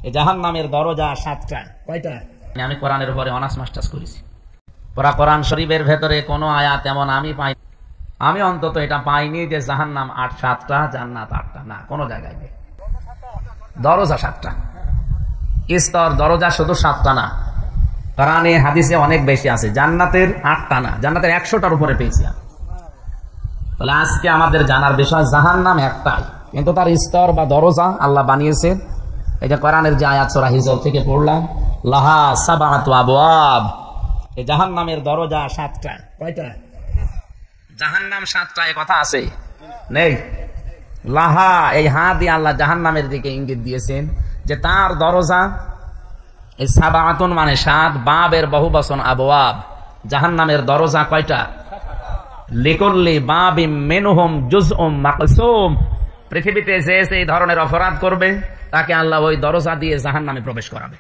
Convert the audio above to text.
এই জাহান্নামের দরজা 7টা। কয়টা? আমি কোরআনের উপরে অনার্স মাস্টার্স করেছি। পুরা কোরআন শরীফের ভেতরে কোনো আয়াত এমন আমি পাই, আমি অন্তত এটা পাইনি যে জাহান্নাম 7টা জান্নাত 8টা, না কোনো জায়গায় নেই। দরজা 7টা, স্তর দরজা শুধু 7টা না, কোরআনে হাদিসে অনেক বেশি আছে। জান্নাতের 8টা না, জান্নাতের 100টার উপরে পেয়েছি। তাহলে আজকে আমাদের জানার বিষয় জাহান্নাম একটাই, কিন্তু তার স্তর বা দরজা আল্লাহ বানিয়েছে। এই যে কোরআনের যে আয়াত সূরা হিজর থেকে পড়লাম, লাহা সাবআতু আবওয়াব, এই জাহান্নামের দরজা 7টা। কয়টা? জাহান্নাম 7টা, এ কথা আছে? নেই। লাহা, এই হা দিয়ে আল্লাহ জাহান্নামের দিকে ইঙ্গিত দিয়েছেন যে তার দরজা, এই সাবআতুন মানে 7, বাবের বহুবচন আবওয়াব। জাহান্নামের দরজা কয়টা? লিকুল্লি বাবিম মিনহুম জুজউম মাকসুম। পৃথিবীতে যে এই ধরনের অপরাধ করবে তাকে আল্লাহ ওই দরজা দিয়ে জাহান্নামে প্রবেশ করাবে।